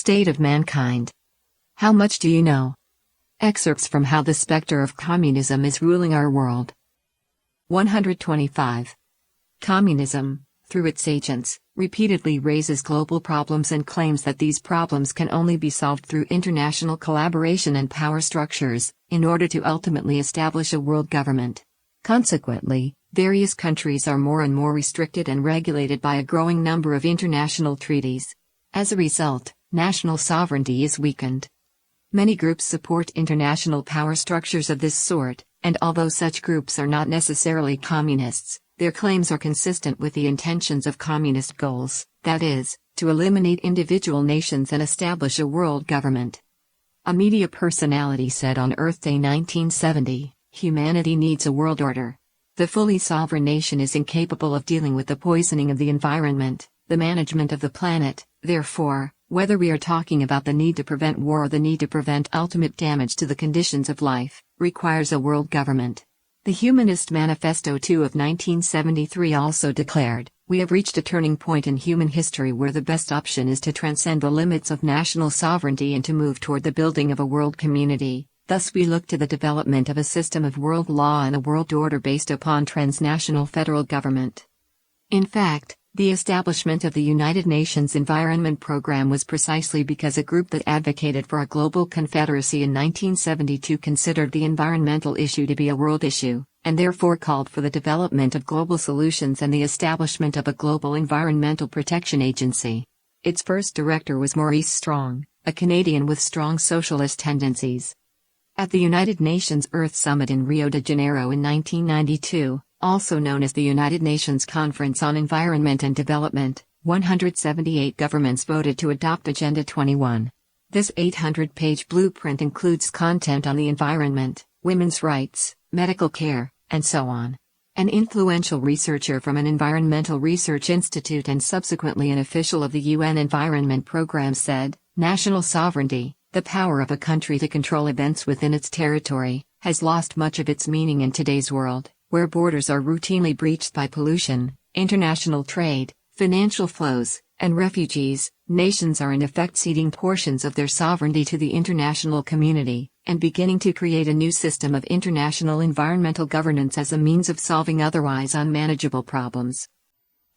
State of mankind. How much do you know? Excerpts from How the Spectre of Communism is Ruling Our World. 125. Communism, through its agents, repeatedly raises global problems and claims that these problems can only be solved through international collaboration and power structures, in order to ultimately establish a world government. Consequently, various countries are more and more restricted and regulated by a growing number of international treaties. As a result, national sovereignty is weakened. Many groups support international power structures of this sort, and although such groups are not necessarily communists, their claims are consistent with the intentions of communist goals, that is, to eliminate individual nations and establish a world government. A media personality said on Earth Day 1970, "Humanity needs a world order. The fully sovereign nation is incapable of dealing with the poisoning of the environment, the management of the planet, therefore, whether we are talking about the need to prevent war or the need to prevent ultimate damage to the conditions of life, requires a world government." The Humanist Manifesto II of 1973 also declared, "We have reached a turning point in human history where the best option is to transcend the limits of national sovereignty and to move toward the building of a world community. Thus we look to the development of a system of world law and a world order based upon transnational federal government." In fact, the establishment of the United Nations Environment Program was precisely because a group that advocated for a global confederacy in 1972 considered the environmental issue to be a world issue, and therefore called for the development of global solutions and the establishment of a global environmental protection agency. Its first director was Maurice Strong, a Canadian with strong socialist tendencies. At the United Nations Earth Summit in Rio de Janeiro in 1992, also known as the United Nations Conference on Environment and Development, 178 governments voted to adopt Agenda 21. This 800-page blueprint includes content on the environment, women's rights, medical care, and so on. An influential researcher from an environmental research institute and subsequently an official of the UN Environment Program said, "National sovereignty, the power of a country to control events within its territory, has lost much of its meaning in today's world, where borders are routinely breached by pollution, international trade, financial flows, and refugees. Nations are in effect ceding portions of their sovereignty to the international community, and beginning to create a new system of international environmental governance as a means of solving otherwise unmanageable problems."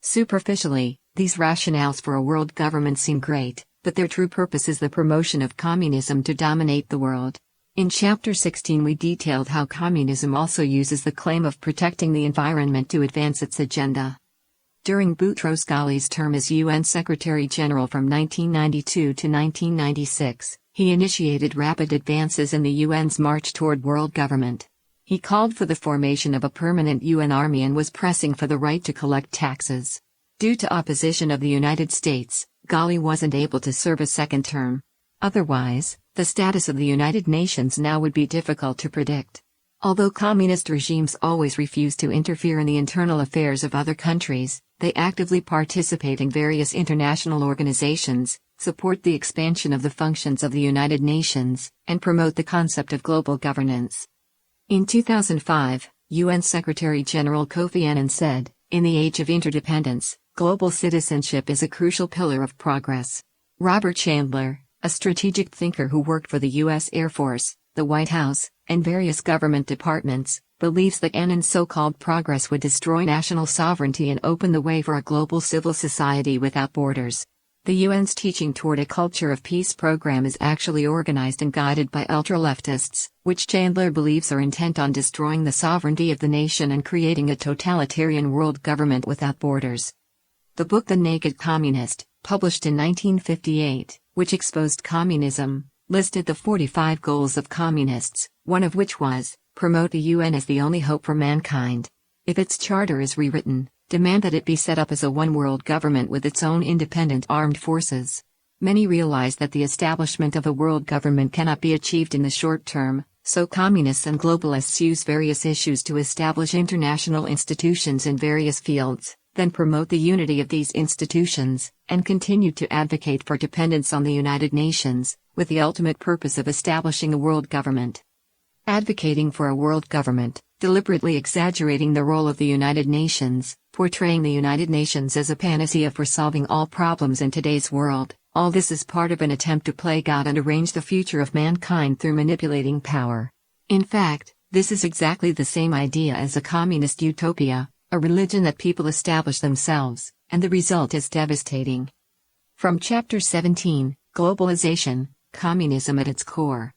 Superficially, these rationales for a world government seem great, but their true purpose is the promotion of communism to dominate the world. In Chapter 16 we detailed how communism also uses the claim of protecting the environment to advance its agenda. During Boutros Ghali's term as UN Secretary-General from 1992 to 1996, he initiated rapid advances in the UN's march toward world government. He called for the formation of a permanent UN army and was pressing for the right to collect taxes. Due to opposition of the United States, Ghali wasn't able to serve a second term. Otherwise, the status of the United Nations now would be difficult to predict. Although communist regimes always refuse to interfere in the internal affairs of other countries, they actively participate in various international organizations, support the expansion of the functions of the United Nations, and promote the concept of global governance. In 2005, UN Secretary-General Kofi Annan said, "In the age of interdependence, global citizenship is a crucial pillar of progress." Robert Chandler, a strategic thinker who worked for the U.S. Air Force, the White House, and various government departments, believes that Annan's so-called progress would destroy national sovereignty and open the way for a global civil society without borders. The UN's Teaching Toward a Culture of Peace program is actually organized and guided by ultra-leftists, which Chandler believes are intent on destroying the sovereignty of the nation and creating a totalitarian world government without borders. The book The Naked Communist, published in 1958, which exposed communism, listed the 45 goals of communists, one of which was, promote the UN as the only hope for mankind. If its charter is rewritten, demand that it be set up as a one-world government with its own independent armed forces. Many realize that the establishment of a world government cannot be achieved in the short term, so communists and globalists use various issues to establish international institutions in various fields, then promote the unity of these institutions, and continue to advocate for dependence on the United Nations, with the ultimate purpose of establishing a world government. Advocating for a world government, deliberately exaggerating the role of the United Nations, portraying the United Nations as a panacea for solving all problems in today's world, All this is part of an attempt to play God and arrange the future of mankind through manipulating power. In fact, this is exactly the same idea as a communist utopia, a religion that people establish themselves, and the result is devastating. From Chapter 17, Globalization, Communism at its Core.